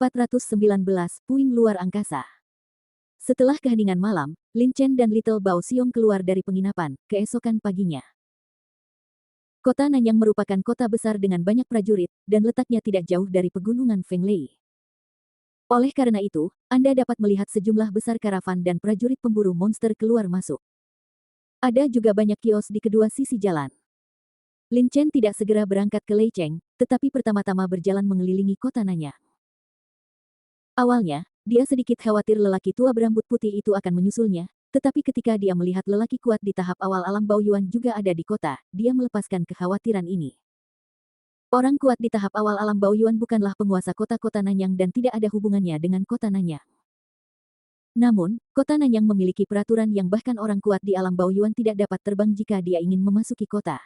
419, puing luar angkasa. Setelah keheningan malam, Lin Chen dan Little Bao Xiong keluar dari penginapan, keesokan paginya. Kota Nanyang merupakan kota besar dengan banyak prajurit, dan letaknya tidak jauh dari pegunungan Fenglei. Oleh karena itu, Anda dapat melihat sejumlah besar karavan dan prajurit pemburu monster keluar masuk. Ada juga banyak kios di kedua sisi jalan. Lin Chen tidak segera berangkat ke Leicheng, tetapi pertama-tama berjalan mengelilingi kota Nanyang. Awalnya, dia sedikit khawatir lelaki tua berambut putih itu akan menyusulnya, tetapi ketika dia melihat lelaki kuat di tahap awal alam Baoyuan juga ada di kota, dia melepaskan kekhawatiran ini. Orang kuat di tahap awal alam Baoyuan bukanlah penguasa kota-kota Nanyang dan tidak ada hubungannya dengan kota Nanyang. Namun, kota Nanyang memiliki peraturan yang bahkan orang kuat di alam Baoyuan tidak dapat terbang jika dia ingin memasuki kota.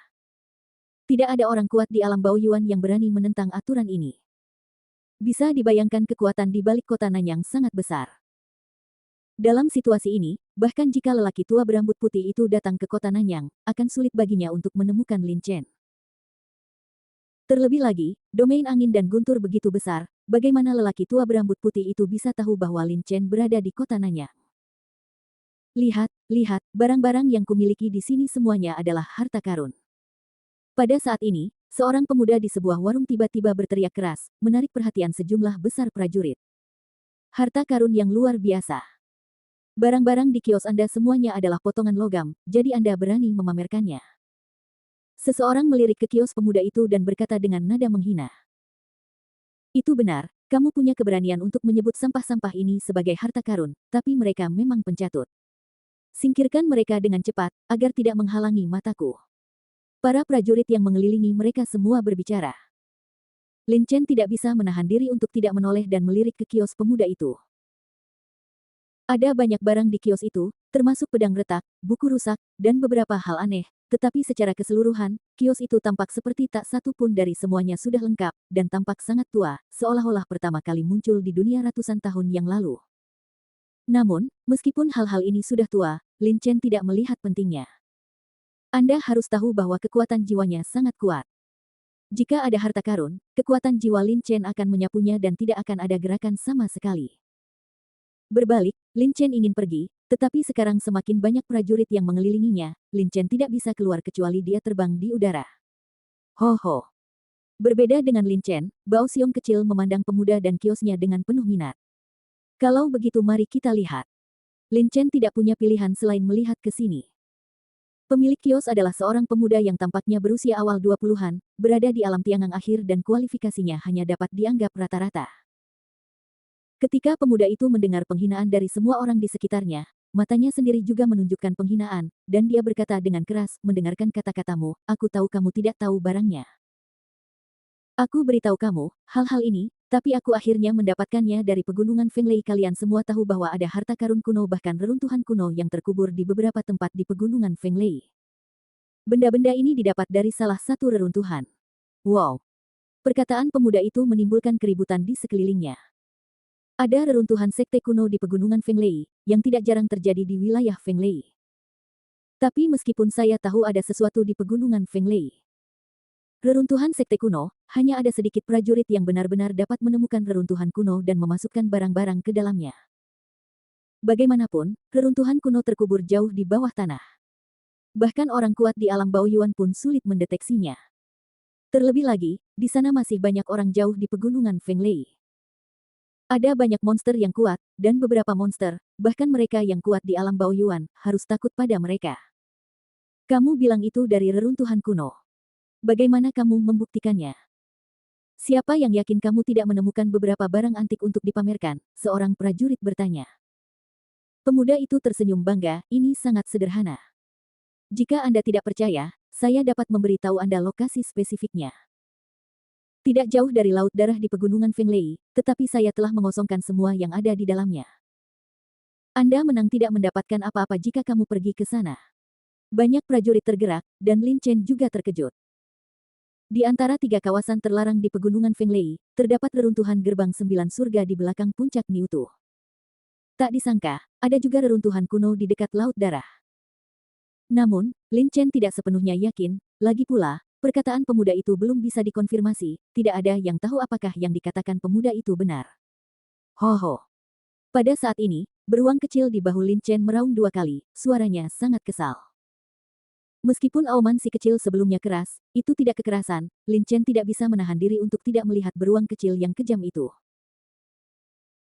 Tidak ada orang kuat di alam Baoyuan yang berani menentang aturan ini. Bisa dibayangkan kekuatan di balik kota Nanyang sangat besar. Dalam situasi ini, bahkan jika lelaki tua berambut putih itu datang ke kota Nanyang, akan sulit baginya untuk menemukan Lin Chen. Terlebih lagi, domain angin dan guntur begitu besar, bagaimana lelaki tua berambut putih itu bisa tahu bahwa Lin Chen berada di kota Nanyang? Lihat, lihat, barang-barang yang kumiliki di sini semuanya adalah harta karun. Pada saat ini, seorang pemuda di sebuah warung tiba-tiba berteriak keras, menarik perhatian sejumlah besar prajurit. Harta karun yang luar biasa. Barang-barang di kios Anda semuanya adalah potongan logam, jadi Anda berani memamerkannya. Seseorang melirik ke kios pemuda itu dan berkata dengan nada menghina. Itu benar, kamu punya keberanian untuk menyebut sampah-sampah ini sebagai harta karun, tapi mereka memang pencatut. Singkirkan mereka dengan cepat, agar tidak menghalangi mataku. Para prajurit yang mengelilingi mereka semua berbicara. Lin Chen tidak bisa menahan diri untuk tidak menoleh dan melirik ke kios pemuda itu. Ada banyak barang di kios itu, termasuk pedang retak, buku rusak, dan beberapa hal aneh, tetapi secara keseluruhan, kios itu tampak seperti tak satu pun dari semuanya sudah lengkap, dan tampak sangat tua, seolah-olah pertama kali muncul di dunia ratusan tahun yang lalu. Namun, meskipun hal-hal ini sudah tua, Lin Chen tidak melihat pentingnya. Anda harus tahu bahwa kekuatan jiwanya sangat kuat. Jika ada harta karun, kekuatan jiwa Lin Chen akan menyapunya dan tidak akan ada gerakan sama sekali. Berbalik, Lin Chen ingin pergi, tetapi sekarang semakin banyak prajurit yang mengelilinginya, Lin Chen tidak bisa keluar kecuali dia terbang di udara. Ho ho. Berbeda dengan Lin Chen, Bao Xiong kecil memandang pemuda dan kiosnya dengan penuh minat. Kalau begitu mari kita lihat. Lin Chen tidak punya pilihan selain melihat ke sini. Pemilik kios adalah seorang pemuda yang tampaknya berusia awal 20-an, berada di alam tiangang akhir dan kualifikasinya hanya dapat dianggap rata-rata. Ketika pemuda itu mendengar penghinaan dari semua orang di sekitarnya, matanya sendiri juga menunjukkan penghinaan, dan dia berkata dengan keras, mendengarkan kata-katamu, aku tahu kamu tidak tahu barangnya. Aku beritahu kamu, hal-hal ini, tapi aku akhirnya mendapatkannya dari pegunungan Fenglei. Kalian semua tahu bahwa ada harta karun kuno bahkan reruntuhan kuno yang terkubur di beberapa tempat di pegunungan Fenglei. Benda-benda ini didapat dari salah satu reruntuhan. Wow! Perkataan pemuda itu menimbulkan keributan di sekelilingnya. Ada reruntuhan sekte kuno di pegunungan Fenglei, yang tidak jarang terjadi di wilayah Fenglei. Tapi meskipun saya tahu ada sesuatu di pegunungan Fenglei, reruntuhan sekte kuno, hanya ada sedikit prajurit yang benar-benar dapat menemukan reruntuhan kuno dan memasukkan barang-barang ke dalamnya. Bagaimanapun, reruntuhan kuno terkubur jauh di bawah tanah. Bahkan orang kuat di alam Baoyuan pun sulit mendeteksinya. Terlebih lagi, di sana masih banyak orang jauh di pegunungan Fenglei. Ada banyak monster yang kuat, dan beberapa monster, bahkan mereka yang kuat di alam Baoyuan, harus takut pada mereka. Kamu bilang itu dari reruntuhan kuno. Bagaimana kamu membuktikannya? Siapa yang yakin kamu tidak menemukan beberapa barang antik untuk dipamerkan? Seorang prajurit bertanya. Pemuda itu tersenyum bangga, ini sangat sederhana. Jika Anda tidak percaya, saya dapat memberitahu Anda lokasi spesifiknya. Tidak jauh dari Laut Darah di pegunungan Fenglei, tetapi saya telah mengosongkan semua yang ada di dalamnya. Anda menang tidak mendapatkan apa-apa jika kamu pergi ke sana. Banyak prajurit tergerak, dan Lin Chen juga terkejut. Di antara 3 kawasan terlarang di pegunungan Fenglei, terdapat reruntuhan gerbang 9 surga di belakang puncak Niutu. Tak disangka, ada juga reruntuhan kuno di dekat Laut Darah. Namun, Lin Chen tidak sepenuhnya yakin, lagi pula, perkataan pemuda itu belum bisa dikonfirmasi, tidak ada yang tahu apakah yang dikatakan pemuda itu benar. Ho ho. Pada saat ini, beruang kecil di bahu Lin Chen meraung 2 kali, suaranya sangat kesal. Meskipun auman si kecil sebelumnya keras, itu tidak kekerasan, Lin Chen tidak bisa menahan diri untuk tidak melihat beruang kecil yang kejam itu.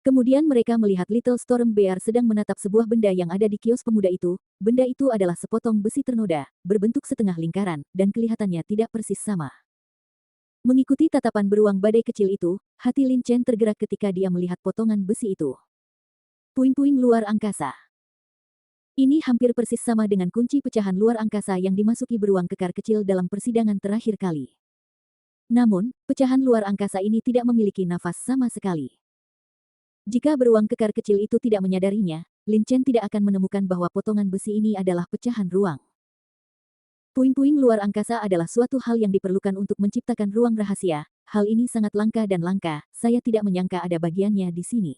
Kemudian mereka melihat Little Storm Bear sedang menatap sebuah benda yang ada di kios pemuda itu. Benda itu adalah sepotong besi ternoda, berbentuk setengah lingkaran, dan kelihatannya tidak persis sama. Mengikuti tatapan beruang badai kecil itu, hati Lin Chen tergerak ketika dia melihat potongan besi itu. Puing-puing luar angkasa. Ini hampir persis sama dengan kunci pecahan luar angkasa yang dimasuki beruang kekar kecil dalam persidangan terakhir kali. Namun, pecahan luar angkasa ini tidak memiliki nafas sama sekali. Jika beruang kekar kecil itu tidak menyadarinya, Lin Chen tidak akan menemukan bahwa potongan besi ini adalah pecahan ruang. Puing-puing luar angkasa adalah suatu hal yang diperlukan untuk menciptakan ruang rahasia. Hal ini sangat langka dan langka, saya tidak menyangka ada bagiannya di sini.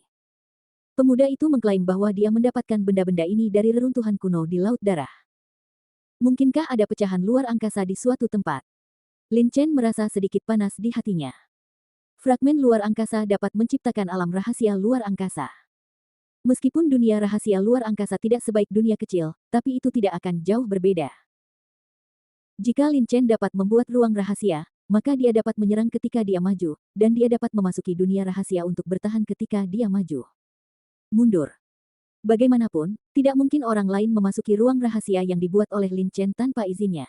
Pemuda itu mengklaim bahwa dia mendapatkan benda-benda ini dari reruntuhan kuno di Laut Darah. Mungkinkah ada pecahan luar angkasa di suatu tempat? Lin Chen merasa sedikit panas di hatinya. Fragmen luar angkasa dapat menciptakan alam rahasia luar angkasa. Meskipun dunia rahasia luar angkasa tidak sebaik dunia kecil, tapi itu tidak akan jauh berbeda. Jika Lin Chen dapat membuat ruang rahasia, maka dia dapat menyerang ketika dia maju, dan dia dapat memasuki dunia rahasia untuk bertahan ketika dia maju. Mundur. Bagaimanapun, tidak mungkin orang lain memasuki ruang rahasia yang dibuat oleh Lin Chen tanpa izinnya.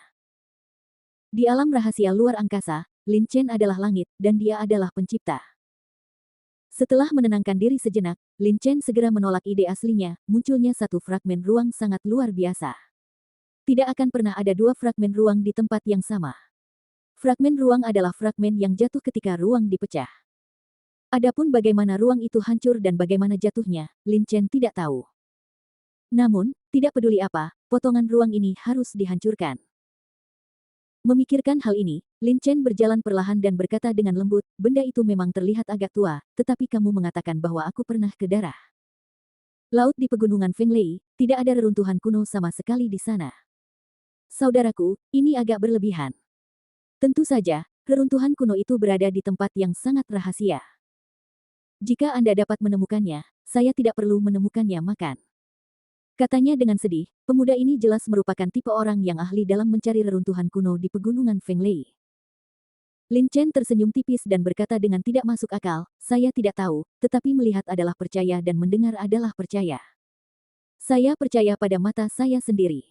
Di alam rahasia luar angkasa, Lin Chen adalah langit, dan dia adalah pencipta. Setelah menenangkan diri sejenak, Lin Chen segera menolak ide aslinya, munculnya satu fragmen ruang sangat luar biasa. Tidak akan pernah ada 2 fragmen ruang di tempat yang sama. Fragmen ruang adalah fragmen yang jatuh ketika ruang dipecah. Adapun bagaimana ruang itu hancur dan bagaimana jatuhnya, Lin Chen tidak tahu. Namun, tidak peduli apa, potongan ruang ini harus dihancurkan. Memikirkan hal ini, Lin Chen berjalan perlahan dan berkata dengan lembut, benda itu memang terlihat agak tua, tetapi kamu mengatakan bahwa aku pernah ke darah. Laut di pegunungan Fenglei, tidak ada reruntuhan kuno sama sekali di sana. Saudaraku, ini agak berlebihan. Tentu saja, reruntuhan kuno itu berada di tempat yang sangat rahasia. Jika Anda dapat menemukannya, saya tidak perlu menemukannya makan. Katanya dengan sedih, pemuda ini jelas merupakan tipe orang yang ahli dalam mencari reruntuhan kuno di pegunungan Fenglei. Lin Chen tersenyum tipis dan berkata dengan tidak masuk akal, saya tidak tahu, tetapi melihat adalah percaya dan mendengar adalah percaya. Saya percaya pada mata saya sendiri.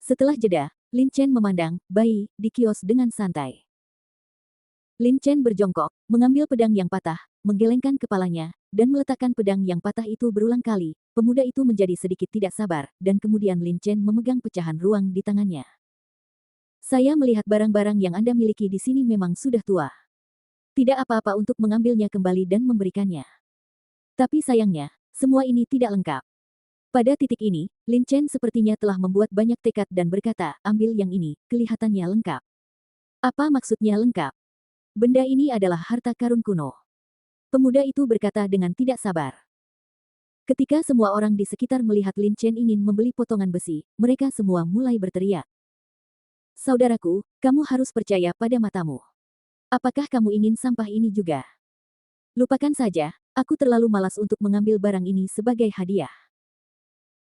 Setelah jeda, Lin Chen memandang bayi di kios dengan santai. Lin Chen berjongkok, mengambil pedang yang patah, menggelengkan kepalanya, dan meletakkan pedang yang patah itu berulang kali. Pemuda itu menjadi sedikit tidak sabar, dan kemudian Lin Chen memegang pecahan ruang di tangannya. Saya melihat barang-barang yang Anda miliki di sini memang sudah tua. Tidak apa-apa untuk mengambilnya kembali dan memberikannya. Tapi sayangnya, semua ini tidak lengkap. Pada titik ini, Lin Chen sepertinya telah membuat banyak tekad dan berkata, ambil yang ini, kelihatannya lengkap. Apa maksudnya lengkap? Benda ini adalah harta karun kuno. Pemuda itu berkata dengan tidak sabar. Ketika semua orang di sekitar melihat Lin Chen ingin membeli potongan besi, mereka semua mulai berteriak. Saudaraku, kamu harus percaya pada matamu. Apakah kamu ingin sampah ini juga? Lupakan saja, aku terlalu malas untuk mengambil barang ini sebagai hadiah.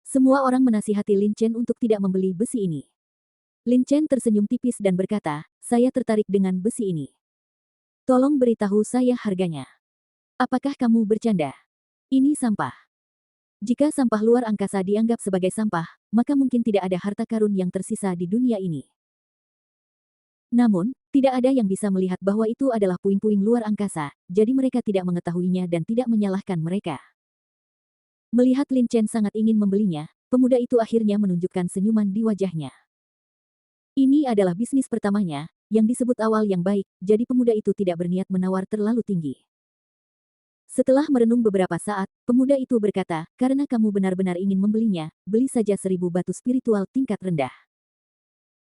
Semua orang menasihati Lin Chen untuk tidak membeli besi ini. Lin Chen tersenyum tipis dan berkata, saya tertarik dengan besi ini. Tolong beritahu saya harganya. Apakah kamu bercanda? Ini sampah. Jika sampah luar angkasa dianggap sebagai sampah, maka mungkin tidak ada harta karun yang tersisa di dunia ini. Namun, tidak ada yang bisa melihat bahwa itu adalah puing-puing luar angkasa, jadi mereka tidak mengetahuinya dan tidak menyalahkan mereka. Melihat Lin Chen sangat ingin membelinya, pemuda itu akhirnya menunjukkan senyuman di wajahnya. Ini adalah bisnis pertamanya, yang disebut awal yang baik, jadi pemuda itu tidak berniat menawar terlalu tinggi. Setelah merenung beberapa saat, pemuda itu berkata, karena kamu benar-benar ingin membelinya, beli saja 1000 batu spiritual tingkat rendah.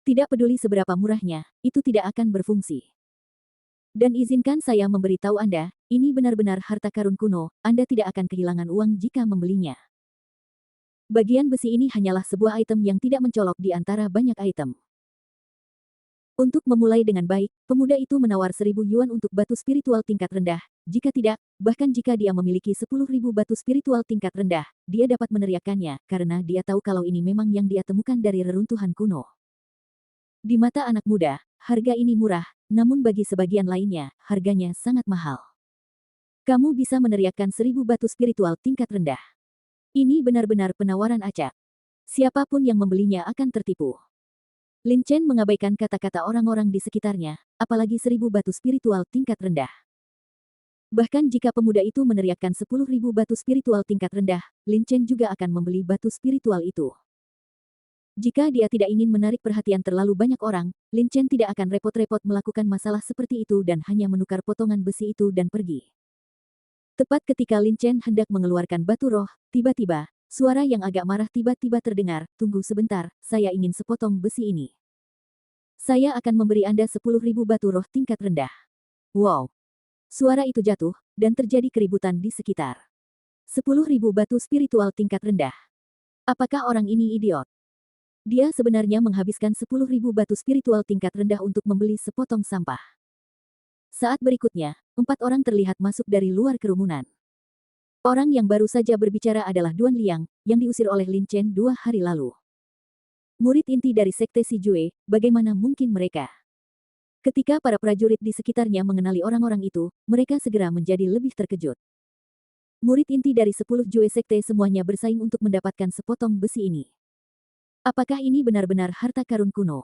Tidak peduli seberapa murahnya, itu tidak akan berfungsi. Dan izinkan saya memberitahu Anda, ini benar-benar harta karun kuno, Anda tidak akan kehilangan uang jika membelinya. Bagian besi ini hanyalah sebuah item yang tidak mencolok di antara banyak item. Untuk memulai dengan baik, pemuda itu menawar 1.000 yuan untuk batu spiritual tingkat rendah. Jika tidak, bahkan jika dia memiliki 10.000 batu spiritual tingkat rendah, dia dapat meneriakannya, karena dia tahu kalau ini memang yang dia temukan dari reruntuhan kuno. Di mata anak muda, harga ini murah, namun bagi sebagian lainnya, harganya sangat mahal. Kamu bisa meneriakkan 1.000 batu spiritual tingkat rendah. Ini benar-benar penawaran acak. Siapapun yang membelinya akan tertipu. Lin Chen mengabaikan kata-kata orang-orang di sekitarnya, apalagi 1.000 batu spiritual tingkat rendah. Bahkan jika pemuda itu meneriakkan 10.000 batu spiritual tingkat rendah, Lin Chen juga akan membeli batu spiritual itu. Jika dia tidak ingin menarik perhatian terlalu banyak orang, Lin Chen tidak akan repot-repot melakukan masalah seperti itu dan hanya menukar potongan besi itu dan pergi. Tepat ketika Lin Chen hendak mengeluarkan batu roh, tiba-tiba, suara yang agak marah tiba-tiba terdengar, "Tunggu sebentar, saya ingin sepotong besi ini. Saya akan memberi Anda 10.000 batu roh tingkat rendah." Wow! Suara itu jatuh, dan terjadi keributan di sekitar. 10.000 batu spiritual tingkat rendah. Apakah orang ini idiot? Dia sebenarnya menghabiskan 10.000 batu spiritual tingkat rendah untuk membeli sepotong sampah. Saat berikutnya, 4 orang terlihat masuk dari luar kerumunan. Orang yang baru saja berbicara adalah Duan Liang, yang diusir oleh Lin Chen 2 hari lalu. Murid inti dari Sekte Si Jue, bagaimana mungkin mereka? Ketika para prajurit di sekitarnya mengenali orang-orang itu, mereka segera menjadi lebih terkejut. Murid inti dari 10 Jue Sekte semuanya bersaing untuk mendapatkan sepotong besi ini. Apakah ini benar-benar harta karun kuno?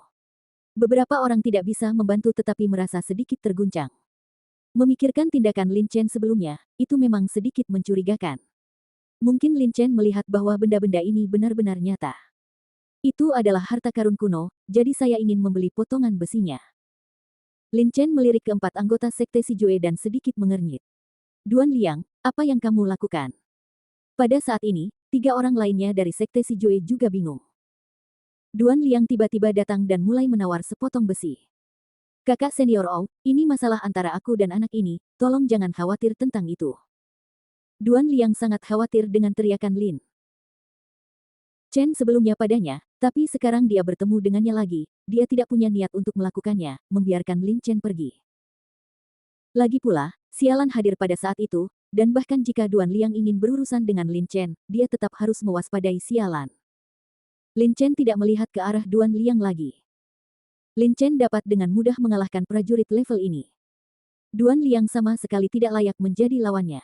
Beberapa orang tidak bisa membantu tetapi merasa sedikit terguncang. Memikirkan tindakan Lin Chen sebelumnya, itu memang sedikit mencurigakan. Mungkin Lin Chen melihat bahwa benda-benda ini benar-benar nyata. Itu adalah harta karun kuno, jadi saya ingin membeli potongan besinya. Lin Chen melirik keempat anggota Sekte Si Jue dan sedikit mengernyit. Duan Liang, apa yang kamu lakukan? Pada saat ini, 3 orang lainnya dari Sekte Si Jue juga bingung. Duan Liang tiba-tiba datang dan mulai menawar sepotong besi. Kakak senior Ou, ini masalah antara aku dan anak ini, tolong jangan khawatir tentang itu. Duan Liang sangat khawatir dengan teriakan Lin Chen sebelumnya padanya, tapi sekarang dia bertemu dengannya lagi, dia tidak punya niat untuk melakukannya, membiarkan Lin Chen pergi. Lagi pula, sialan hadir pada saat itu, dan bahkan jika Duan Liang ingin berurusan dengan Lin Chen, dia tetap harus mewaspadai sialan. Lin Chen tidak melihat ke arah Duan Liang lagi. Lin Chen dapat dengan mudah mengalahkan prajurit level ini. Duan Liang sama sekali tidak layak menjadi lawannya.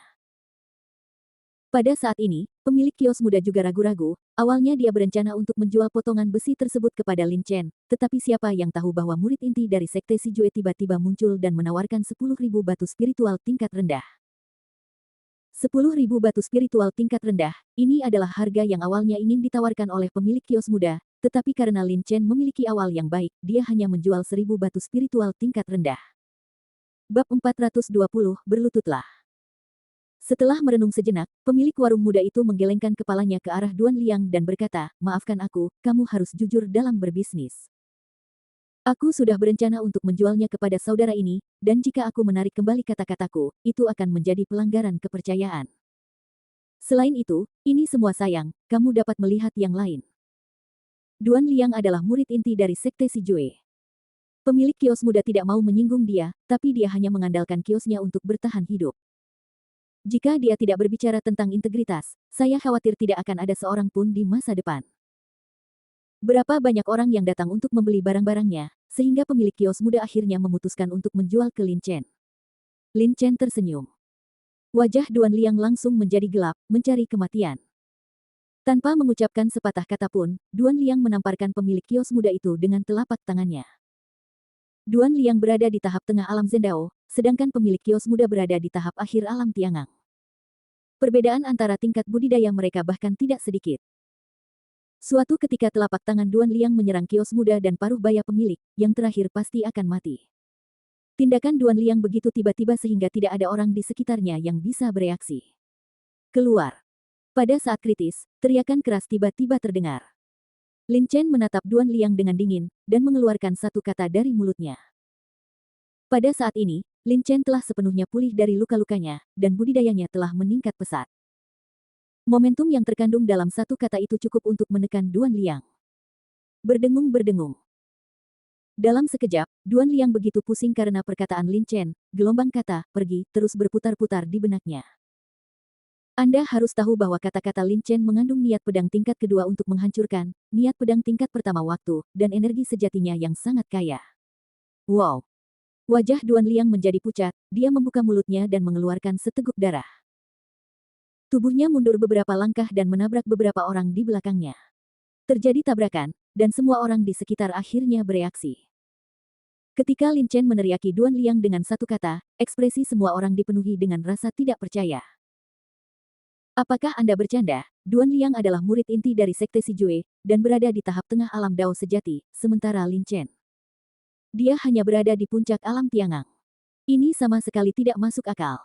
Pada saat ini, pemilik kios muda juga ragu-ragu, awalnya dia berencana untuk menjual potongan besi tersebut kepada Lin Chen, tetapi siapa yang tahu bahwa murid inti dari Sekte Si Jue tiba-tiba muncul dan menawarkan 10.000 batu spiritual tingkat rendah. 10.000 batu spiritual tingkat rendah, ini adalah harga yang awalnya ingin ditawarkan oleh pemilik kios muda, tetapi karena Lin Chen memiliki awal yang baik, dia hanya menjual 1.000 batu spiritual tingkat rendah. Bab 420, berlututlah. Setelah merenung sejenak, pemilik warung muda itu menggelengkan kepalanya ke arah Duan Liang dan berkata, "Maafkan aku, kamu harus jujur dalam berbisnis. Aku sudah berencana untuk menjualnya kepada saudara ini, dan jika aku menarik kembali kata-kataku, itu akan menjadi pelanggaran kepercayaan. Selain itu, ini semua sayang, kamu dapat melihat yang lain." Duan Liang adalah murid inti dari Sekte Si Jue. Pemilik kios muda tidak mau menyinggung dia, tapi dia hanya mengandalkan kiosnya untuk bertahan hidup. Jika dia tidak berbicara tentang integritas, saya khawatir tidak akan ada seorang pun di masa depan. Berapa banyak orang yang datang untuk membeli barang-barangnya, sehingga pemilik kios muda akhirnya memutuskan untuk menjual ke Lin Chen. Lin Chen tersenyum. Wajah Duan Liang langsung menjadi gelap, mencari kematian. Tanpa mengucapkan sepatah kata pun, Duan Liang menamparkan pemilik kios muda itu dengan telapak tangannya. Duan Liang berada di tahap tengah alam Zendao, sedangkan pemilik kios muda berada di tahap akhir alam Tiangang. Perbedaan antara tingkat budidaya mereka bahkan tidak sedikit. Suatu ketika telapak tangan Duan Liang menyerang kios muda dan paruh baya pemilik, yang terakhir pasti akan mati. Tindakan Duan Liang begitu tiba-tiba sehingga tidak ada orang di sekitarnya yang bisa bereaksi. Keluar. Pada saat kritis, teriakan keras tiba-tiba terdengar. Lin Chen menatap Duan Liang dengan dingin, dan mengeluarkan satu kata dari mulutnya. Pada saat ini, Lin Chen telah sepenuhnya pulih dari luka-lukanya, dan budidayanya telah meningkat pesat. Momentum yang terkandung dalam satu kata itu cukup untuk menekan Duan Liang. Berdengung-berdengung. Dalam sekejap, Duan Liang begitu pusing karena perkataan Lin Chen, gelombang kata, pergi, terus berputar-putar di benaknya. Anda harus tahu bahwa kata-kata Lin Chen mengandung niat pedang tingkat kedua untuk menghancurkan, niat pedang tingkat pertama waktu, dan energi sejatinya yang sangat kaya. Wow! Wajah Duan Liang menjadi pucat, dia membuka mulutnya dan mengeluarkan seteguk darah. Tubuhnya mundur beberapa langkah dan menabrak beberapa orang di belakangnya. Terjadi tabrakan, dan semua orang di sekitar akhirnya bereaksi. Ketika Lin Chen meneriaki Duan Liang dengan satu kata, ekspresi semua orang dipenuhi dengan rasa tidak percaya. Apakah Anda bercanda? Duan Liang adalah murid inti dari Sekte Sijue, dan berada di tahap tengah alam Dao sejati, sementara Lin Chen. Dia hanya berada di puncak alam Tiangang. Ini sama sekali tidak masuk akal.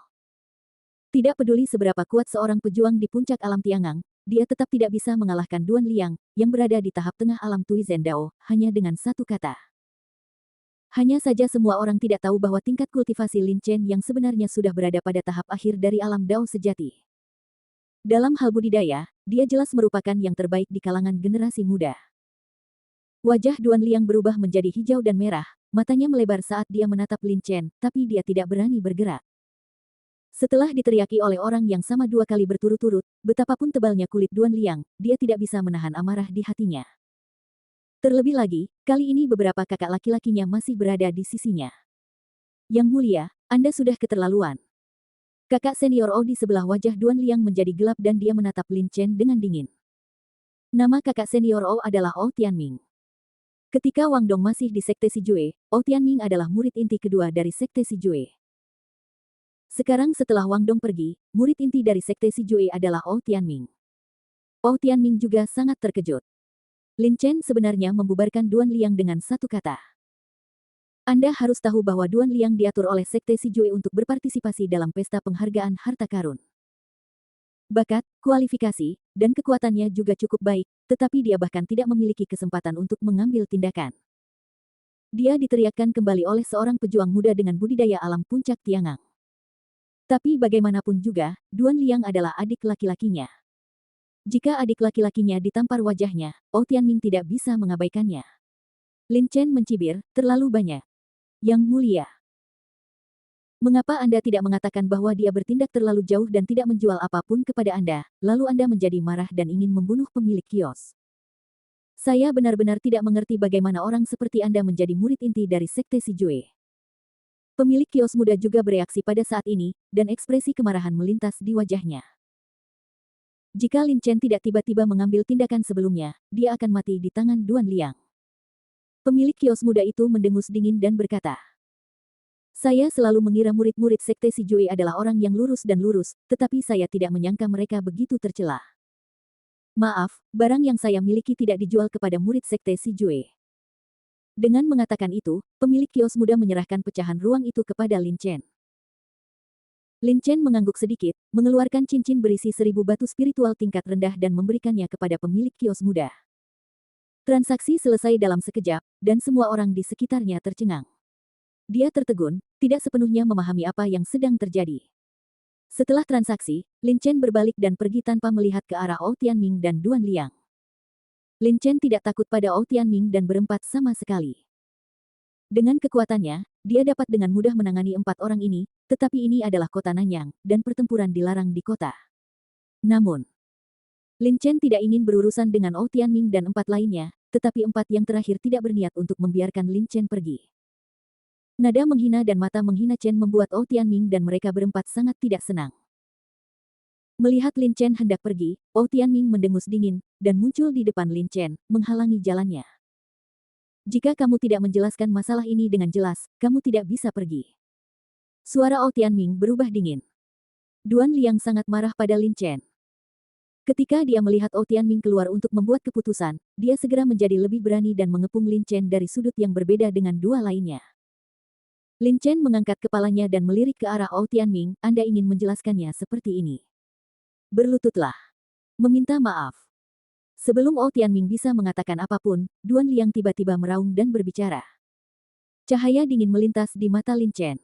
Tidak peduli seberapa kuat seorang pejuang di puncak alam Tiangang, dia tetap tidak bisa mengalahkan Duan Liang, yang berada di tahap tengah alam Tuizen Dao, hanya dengan satu kata. Hanya saja semua orang tidak tahu bahwa tingkat kultivasi Lin Chen yang sebenarnya sudah berada pada tahap akhir dari alam Dao sejati. Dalam hal budidaya, dia jelas merupakan yang terbaik di kalangan generasi muda. Wajah Duan Liang berubah menjadi hijau dan merah, matanya melebar saat dia menatap Lin Chen, tapi dia tidak berani bergerak. Setelah diteriaki oleh orang yang sama 2 kali berturut-turut, betapapun tebalnya kulit Duan Liang, dia tidak bisa menahan amarah di hatinya. Terlebih lagi, kali ini beberapa kakak laki-lakinya masih berada di sisinya. Yang mulia, Anda sudah keterlaluan. Kakak senior O di sebelah wajah Duan Liang menjadi gelap dan dia menatap Lin Chen dengan dingin. Nama kakak senior O adalah O Tianming. Ketika Wang Dong masih di Sekte Sijue, O Tianming adalah murid inti kedua dari Sekte Sijue. Sekarang setelah Wang Dong pergi, murid inti dari Sekte Sijue adalah O Tianming. O Tianming juga sangat terkejut. Lin Chen sebenarnya membubarkan Duan Liang dengan satu kata. Anda harus tahu bahwa Duan Liang diatur oleh Sekte Sijue untuk berpartisipasi dalam pesta penghargaan harta karun. Bakat, kualifikasi, dan kekuatannya juga cukup baik, tetapi dia bahkan tidak memiliki kesempatan untuk mengambil tindakan. Dia diteriakkan kembali oleh seorang pejuang muda dengan budidaya alam puncak Tiangang. Tapi bagaimanapun juga, Duan Liang adalah adik laki-lakinya. Jika adik laki-lakinya ditampar wajahnya, O Tianming tidak bisa mengabaikannya. Lin Chen mencibir, terlalu banyak. Yang mulia. Mengapa Anda tidak mengatakan bahwa dia bertindak terlalu jauh dan tidak menjual apapun kepada Anda, lalu Anda menjadi marah dan ingin membunuh pemilik kios? Saya benar-benar tidak mengerti bagaimana orang seperti Anda menjadi murid inti dari Sekte Sijue. Pemilik kios muda juga bereaksi pada saat ini, dan ekspresi kemarahan melintas di wajahnya. Jika Lin Chen tidak tiba-tiba mengambil tindakan sebelumnya, dia akan mati di tangan Duan Liang. Pemilik kios muda itu mendengus dingin dan berkata, "Saya selalu mengira murid-murid Sekte Sijue adalah orang yang lurus dan lurus, tetapi saya tidak menyangka mereka begitu tercela. Maaf, barang yang saya miliki tidak dijual kepada murid Sekte Sijue." Dengan mengatakan itu, pemilik kios muda menyerahkan pecahan ruang itu kepada Lin Chen. Lin Chen mengangguk sedikit, mengeluarkan cincin berisi 1000 batu spiritual tingkat rendah dan memberikannya kepada pemilik kios muda. Transaksi selesai dalam sekejap, dan semua orang di sekitarnya tercengang. Dia tertegun, tidak sepenuhnya memahami apa yang sedang terjadi. Setelah transaksi, Lin Chen berbalik dan pergi tanpa melihat ke arah O Tianming dan Duan Liang. Lin Chen tidak takut pada O Tianming dan berempat sama sekali. Dengan kekuatannya, dia dapat dengan mudah menangani 4 orang ini, tetapi ini adalah kota Nanyang, dan pertempuran dilarang di kota. Namun, Lin Chen tidak ingin berurusan dengan O Tianming dan 4 lainnya, tetapi 4 yang terakhir tidak berniat untuk membiarkan Lin Chen pergi. Nada menghina dan mata menghina Chen membuat O Tianming dan mereka berempat sangat tidak senang. Melihat Lin Chen hendak pergi, O Tianming mendengus dingin, dan muncul di depan Lin Chen, menghalangi jalannya. "Jika kamu tidak menjelaskan masalah ini dengan jelas, kamu tidak bisa pergi." Suara O Tianming berubah dingin. Duan Liang sangat marah pada Lin Chen. Ketika dia melihat O Tianming keluar untuk membuat keputusan, dia segera menjadi lebih berani dan mengepung Lin Chen dari sudut yang berbeda dengan 2 lainnya. Lin Chen mengangkat kepalanya dan melirik ke arah O Tianming, "Anda ingin menjelaskannya seperti ini? Berlututlah. Meminta maaf." Sebelum O Tianming bisa mengatakan apapun, Duan Liang tiba-tiba meraung dan berbicara. Cahaya dingin melintas di mata Lin Chen.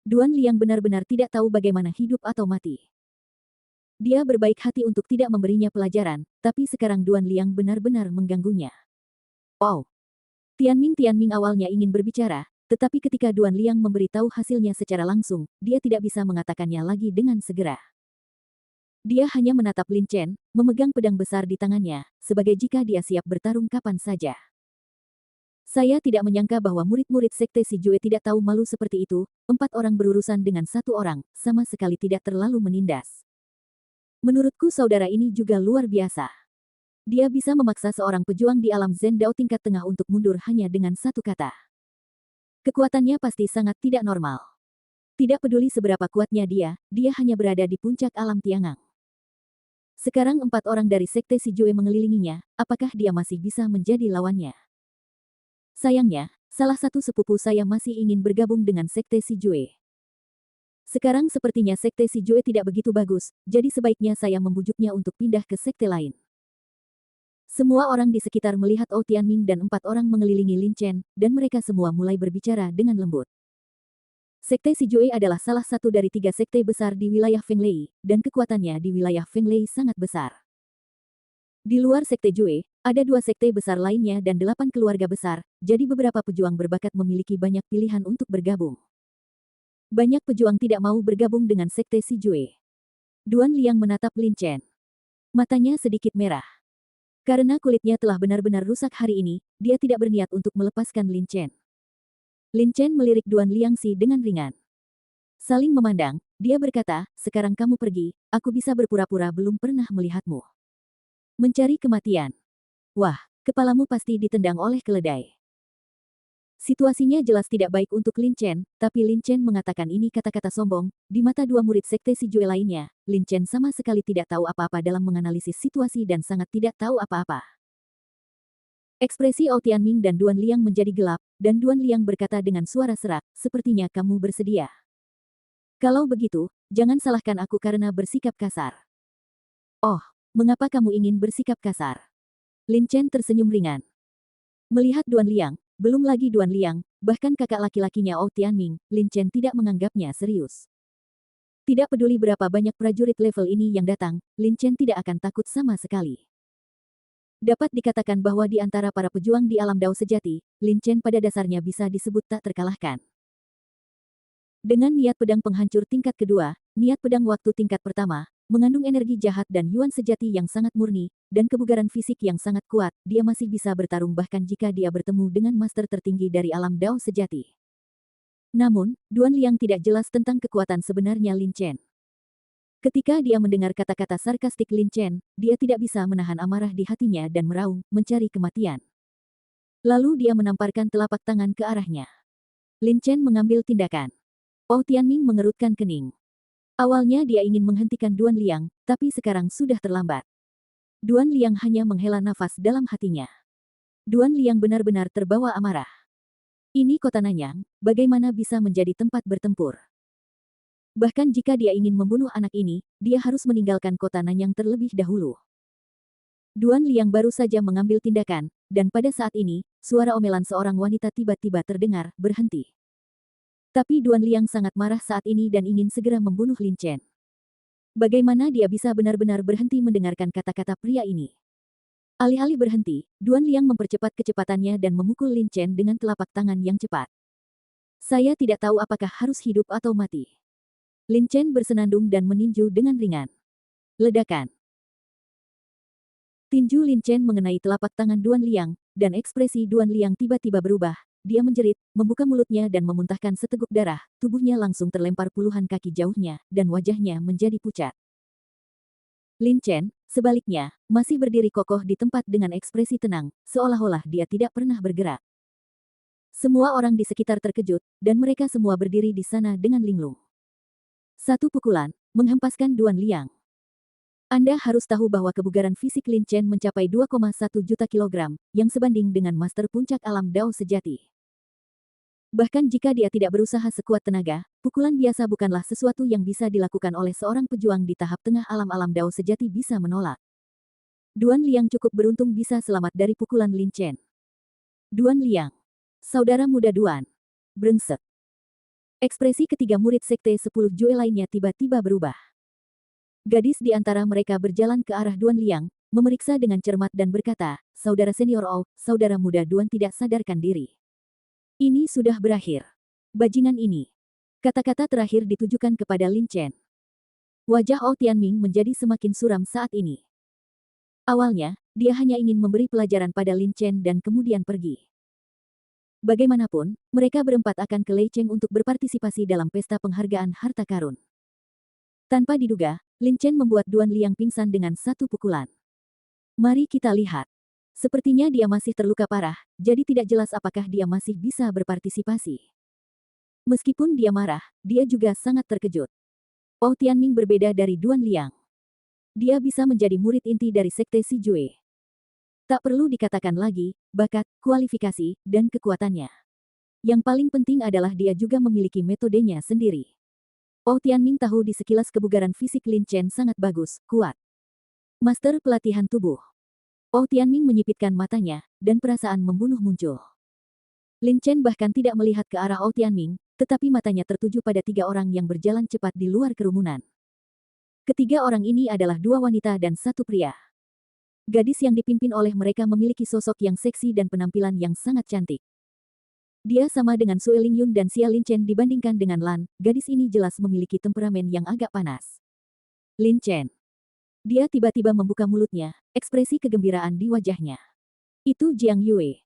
Duan Liang benar-benar tidak tahu bagaimana hidup atau mati. Dia berbaik hati untuk tidak memberinya pelajaran, tapi sekarang Duan Liang benar-benar mengganggunya. "Oh, Tianming awalnya ingin berbicara, tetapi ketika Duan Liang memberitahu hasilnya secara langsung, dia tidak bisa mengatakannya lagi dengan segera. Dia hanya menatap Lin Chen, memegang pedang besar di tangannya, sebagai jika dia siap bertarung kapan saja. Saya tidak menyangka bahwa murid-murid sekte si Jue tidak tahu malu seperti itu, 4 orang berurusan dengan 1 orang, sama sekali tidak terlalu menindas. Menurutku saudara ini juga luar biasa. Dia bisa memaksa seorang pejuang di alam Zen Dao tingkat tengah untuk mundur hanya dengan 1 kata. Kekuatannya pasti sangat tidak normal. Tidak peduli seberapa kuatnya dia hanya berada di puncak alam Tiangang. Sekarang 4 orang dari sekte si Jue mengelilinginya, apakah dia masih bisa menjadi lawannya? Sayangnya, salah satu sepupu saya masih ingin bergabung dengan sekte si Jue. Sekarang sepertinya sekte si Jue tidak begitu bagus, jadi sebaiknya saya membujuknya untuk pindah ke sekte lain. Semua orang di sekitar melihat Ou Tianming dan 4 orang mengelilingi Lin Chen, dan mereka semua mulai berbicara dengan lembut. Sekte si Jue adalah salah satu dari 3 sekte besar di wilayah Fenglei, dan kekuatannya di wilayah Fenglei sangat besar. Di luar sekte Jue, ada 2 sekte besar lainnya dan 8 keluarga besar, jadi beberapa pejuang berbakat memiliki banyak pilihan untuk bergabung. Banyak pejuang tidak mau bergabung dengan sekte si Jue. Duan Liang menatap Lin Chen. Matanya sedikit merah. Karena kulitnya telah benar-benar rusak hari ini, dia tidak berniat untuk melepaskan Lin Chen. Lin Chen melirik Duan Liangxi dengan ringan. Saling memandang, dia berkata, sekarang kamu pergi, aku bisa berpura-pura belum pernah melihatmu. Mencari kematian. Wah, kepalamu pasti ditendang oleh keledai. Situasinya jelas tidak baik untuk Lin Chen, tapi Lin Chen mengatakan ini kata-kata sombong. Di mata 2 murid sekte si Jue lainnya, Lin Chen sama sekali tidak tahu apa-apa dalam menganalisis situasi dan sangat tidak tahu apa-apa. Ekspresi Ou Tianming dan Duan Liang menjadi gelap, dan Duan Liang berkata dengan suara serak, sepertinya kamu bersedia. Kalau begitu, jangan salahkan aku karena bersikap kasar. Oh, mengapa kamu ingin bersikap kasar? Lin Chen tersenyum ringan. Melihat Duan Liang, belum lagi Duan Liang, bahkan kakak laki-lakinya Ou Tianming, Lin Chen tidak menganggapnya serius. Tidak peduli berapa banyak prajurit level ini yang datang, Lin Chen tidak akan takut sama sekali. Dapat dikatakan bahwa di antara para pejuang di alam Dao sejati, Lin Chen pada dasarnya bisa disebut tak terkalahkan. Dengan niat pedang penghancur tingkat kedua, niat pedang waktu tingkat pertama, mengandung energi jahat dan yuan sejati yang sangat murni, dan kebugaran fisik yang sangat kuat, dia masih bisa bertarung bahkan jika dia bertemu dengan master tertinggi dari alam Dao sejati. Namun, Duan Liang tidak jelas tentang kekuatan sebenarnya Lin Chen. Ketika dia mendengar kata-kata sarkastik Lin Chen, dia tidak bisa menahan amarah di hatinya dan meraung, mencari kematian. Lalu dia menamparkan telapak tangan ke arahnya. Lin Chen mengambil tindakan. Ou Tianming mengerutkan kening. Awalnya dia ingin menghentikan Duan Liang, tapi sekarang sudah terlambat. Duan Liang hanya menghela nafas dalam hatinya. Duan Liang benar-benar terbawa amarah. Ini kota Nanyang, bagaimana bisa menjadi tempat bertempur? Bahkan jika dia ingin membunuh anak ini, dia harus meninggalkan kota Nanyang terlebih dahulu. Duan Liang baru saja mengambil tindakan, dan pada saat ini, suara omelan seorang wanita tiba-tiba terdengar, berhenti. Tapi Duan Liang sangat marah saat ini dan ingin segera membunuh Lin Chen. Bagaimana dia bisa benar-benar berhenti mendengarkan kata-kata pria ini? Alih-alih berhenti, Duan Liang mempercepat kecepatannya dan memukul Lin Chen dengan telapak tangan yang cepat. Saya tidak tahu apakah harus hidup atau mati. Lin Chen bersenandung dan meninju dengan ringan. Ledakan. Tinju Lin Chen mengenai telapak tangan Duan Liang, dan ekspresi Duan Liang tiba-tiba berubah. Dia menjerit, membuka mulutnya dan memuntahkan seteguk darah, tubuhnya langsung terlempar puluhan kaki jauhnya, dan wajahnya menjadi pucat. Lin Chen, sebaliknya, masih berdiri kokoh di tempat dengan ekspresi tenang, seolah-olah dia tidak pernah bergerak. Semua orang di sekitar terkejut, dan mereka semua berdiri di sana dengan linglung. Satu pukulan, menghempaskan Duan Liang. Anda harus tahu bahwa kebugaran fisik Lin Chen mencapai 2,1 juta kilogram, yang sebanding dengan master puncak alam Dao sejati. Bahkan jika dia tidak berusaha sekuat tenaga, pukulan biasa bukanlah sesuatu yang bisa dilakukan oleh seorang pejuang di tahap tengah alam-alam Dao sejati bisa menolak. Duan Liang cukup beruntung bisa selamat dari pukulan Lin Chen. Duan Liang. Saudara muda Duan. Brengsek. Ekspresi ketiga murid sekte 10 Jue lainnya tiba-tiba berubah. Gadis di antara mereka berjalan ke arah Duan Liang, memeriksa dengan cermat dan berkata, saudara senior saudara muda Duan tidak sadarkan diri. Ini sudah berakhir. Bajingan ini. Kata-kata terakhir ditujukan kepada Lin Chen. Wajah Tianming menjadi semakin suram saat ini. Awalnya, dia hanya ingin memberi pelajaran pada Lin Chen dan kemudian pergi. Bagaimanapun, mereka berempat akan ke Lei Cheng untuk berpartisipasi dalam pesta penghargaan harta karun. Tanpa diduga, Lin Chen membuat Duan Liang pingsan dengan satu pukulan. Mari kita lihat. Sepertinya dia masih terluka parah, jadi tidak jelas apakah dia masih bisa berpartisipasi. Meskipun dia marah, dia juga sangat terkejut. Tianming berbeda dari Duan Liang. Dia bisa menjadi murid inti dari Sekte Si Jue. Tak perlu dikatakan lagi, bakat, kualifikasi, dan kekuatannya. Yang paling penting adalah dia juga memiliki metodenya sendiri. Tianming tahu di sekilas kebugaran fisik Lin Chen sangat bagus, kuat. Master pelatihan tubuh. Tianming menyipitkan matanya, dan perasaan membunuh muncul. Lin Chen bahkan tidak melihat ke arah Tianming, tetapi matanya tertuju pada 3 orang yang berjalan cepat di luar kerumunan. Ketiga orang ini adalah 2 wanita dan 1 pria. Gadis yang dipimpin oleh mereka memiliki sosok yang seksi dan penampilan yang sangat cantik. Dia sama dengan Sue Lingyun dan Xia Lin Chen dibandingkan dengan Lan, gadis ini jelas memiliki temperamen yang agak panas. Lin Chen. Dia tiba-tiba membuka mulutnya, ekspresi kegembiraan di wajahnya. Itu Jiang Yue.